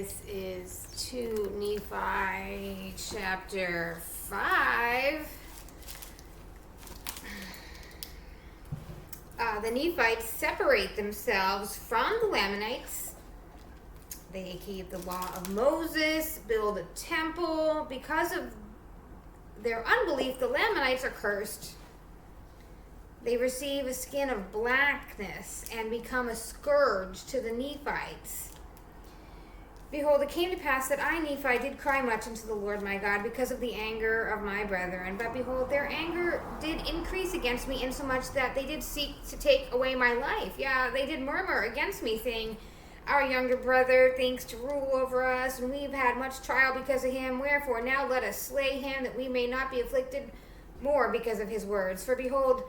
This is 2 Nephi chapter 5. The Nephites separate themselves from the Lamanites. They keep the law of Moses, build a temple. Because of their unbelief, the Lamanites are cursed. They receive a skin of blackness and become a scourge to the Nephites. Behold, it came to pass that I, Nephi, did cry much unto the Lord my God because of the anger of my brethren. But behold, their anger did increase against me, insomuch that they did seek to take away my life. Yeah, they did murmur against me, saying, Our younger brother thinks to rule over us, and we've had much trial because of him. Wherefore now let us slay him, that we may not be afflicted more because of his words. For behold,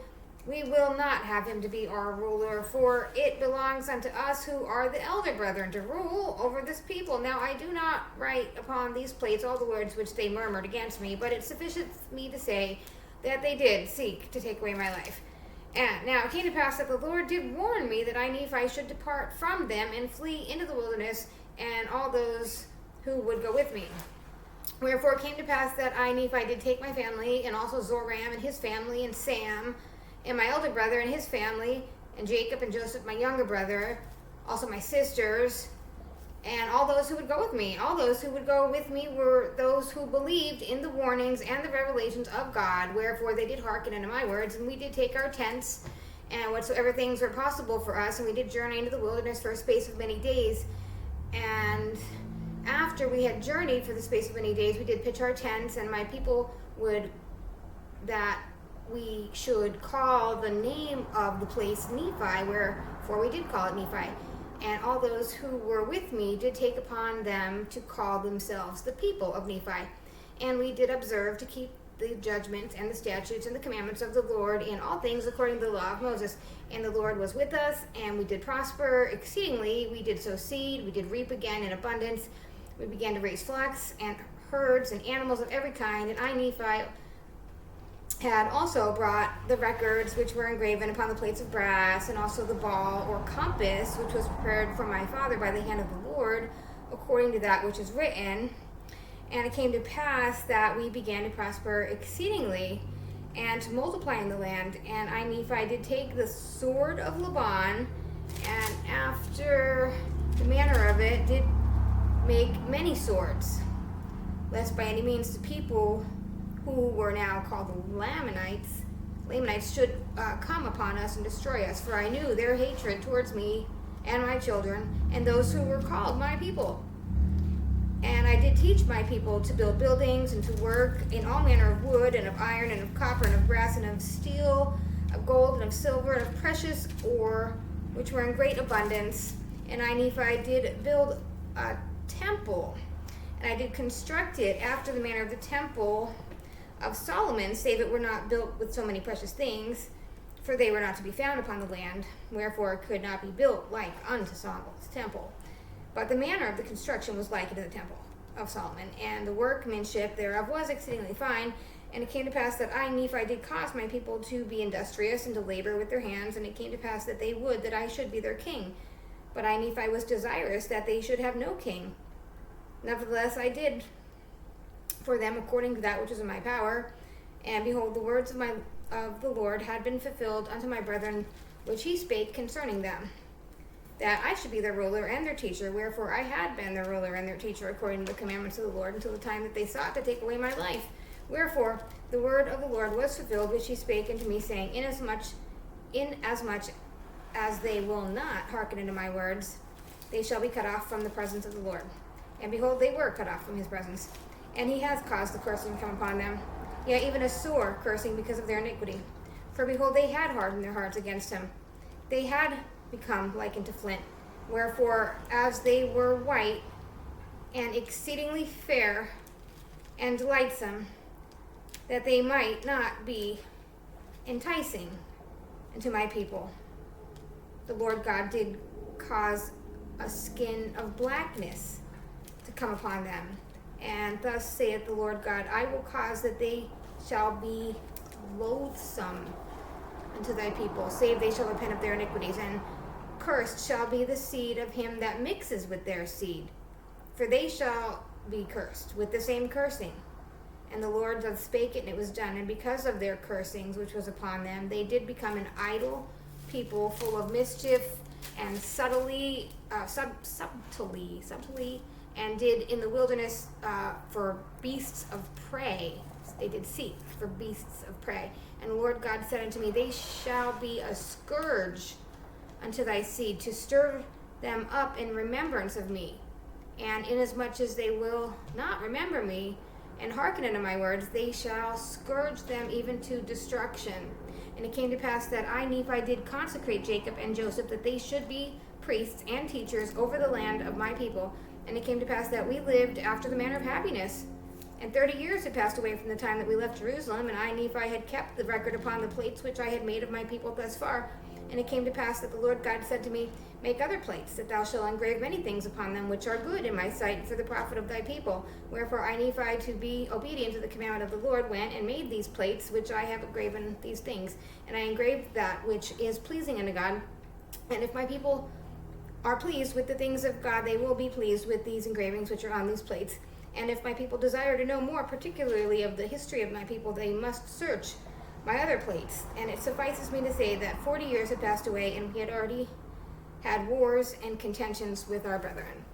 we will not have him to be our ruler, for it belongs unto us who are the elder brethren to rule over this people. Now I do not write upon these plates all the words which they murmured against me, but it sufficient me to say that they did seek to take away my life. And now it came to pass that the Lord did warn me that I, Nephi, should depart from them and flee into the wilderness, and all those who would go with me. Wherefore it came to pass that I, Nephi, did take my family, and also Zoram and his family, and Sam, and my elder brother and his family, and Jacob and Joseph, my younger brother, also my sisters, and all those who would go with me. All those who would go with me were those who believed in the warnings and the revelations of God. Wherefore they did hearken unto my words, and we did take our tents, and whatsoever things were possible for us, and we did journey into the wilderness for a space of many days. And after we had journeyed for the space of many days, we did pitch our tents, and my people would that we should call the name of the place Nephi, wherefore we did call it Nephi. And all those who were with me did take upon them to call themselves the people of Nephi. And we did observe to keep the judgments and the statutes and the commandments of the Lord in all things according to the law of Moses. And the Lord was with us, and we did prosper exceedingly. We did sow seed, we did reap again in abundance. We began to raise flocks and herds and animals of every kind. And I, Nephi, had also brought the records which were engraven upon the plates of brass, and also the ball or compass which was prepared for my father by the hand of the Lord, according to that which is written. And it came to pass that we began to prosper exceedingly and to multiply in the land. And I, Nephi, did take the sword of Laban, and after the manner of it did make many swords, lest by any means the people who were now called the Lamanites should come upon us and destroy us. For I knew their hatred towards me and my children, and those who were called my people. And I did teach my people to build buildings, and to work in all manner of wood, and of iron, and of copper, and of brass, and of steel, of gold, and of silver, and of precious ore, which were in great abundance. And I, Nephi, did build a temple, and I did construct it after the manner of the temple of Solomon, save it were not built with so many precious things, for they were not to be found upon the land, wherefore it could not be built like unto Solomon's temple. But the manner of the construction was like unto the temple of Solomon, and the workmanship thereof was exceedingly fine. And it came to pass that I, Nephi, did cause my people to be industrious and to labor with their hands, and it came to pass that they would that I should be their king. But I, Nephi, was desirous that they should have no king. Nevertheless, I did for them according to that which was in my power. And behold, the words of the Lord had been fulfilled unto my brethren, which he spake concerning them, that I should be their ruler and their teacher. Wherefore I had been their ruler and their teacher according to the commandments of the Lord, until the time that they sought to take away my life. Wherefore the word of the Lord was fulfilled, which he spake unto me, saying, Inasmuch as they will not hearken unto my words, they shall be cut off from the presence of the Lord. And behold, they were cut off from his presence. And he has caused the cursing to come upon them, yea, even a sore cursing because of their iniquity. For behold, they had hardened their hearts against him. They had become like unto flint. Wherefore, as they were white and exceedingly fair and delightsome, that they might not be enticing unto my people, the Lord God did cause a skin of blackness to come upon them. And thus saith the Lord God, I will cause that they shall be loathsome unto thy people, save they shall repent of their iniquities. And cursed shall be the seed of him that mixes with their seed. For they shall be cursed with the same cursing. And the Lord doth spake it, and it was done. And because of their cursings which was upon them, they did become an idle people, full of mischief and subtly, and did in the wilderness for beasts of prey. They did seek for beasts of prey. And the Lord God said unto me, they shall be a scourge unto thy seed, to stir them up in remembrance of me. And inasmuch as they will not remember me, and hearken unto my words, they shall scourge them even to destruction. And it came to pass that I, Nephi, did consecrate Jacob and Joseph, that they should be priests and teachers over the land of my people. And it came to pass that we lived after the manner of happiness. And 30 years had passed away from the time that we left Jerusalem, and I, Nephi, had kept the record upon the plates which I had made of my people thus far. And it came to pass that the Lord God said to me, make other plates, that thou shalt engrave many things upon them, which are good in my sight, for the profit of thy people. Wherefore I, Nephi, to be obedient to the commandment of the Lord, went and made these plates, which I have engraven these things. And I engraved that which is pleasing unto God. And if my people are pleased with the things of God, they will be pleased with these engravings which are on these plates. And if my people desire to know more particularly of the history of my people, they must search my other plates. And it suffices me to say that 40 years had passed away, and we had already had wars and contentions with our brethren.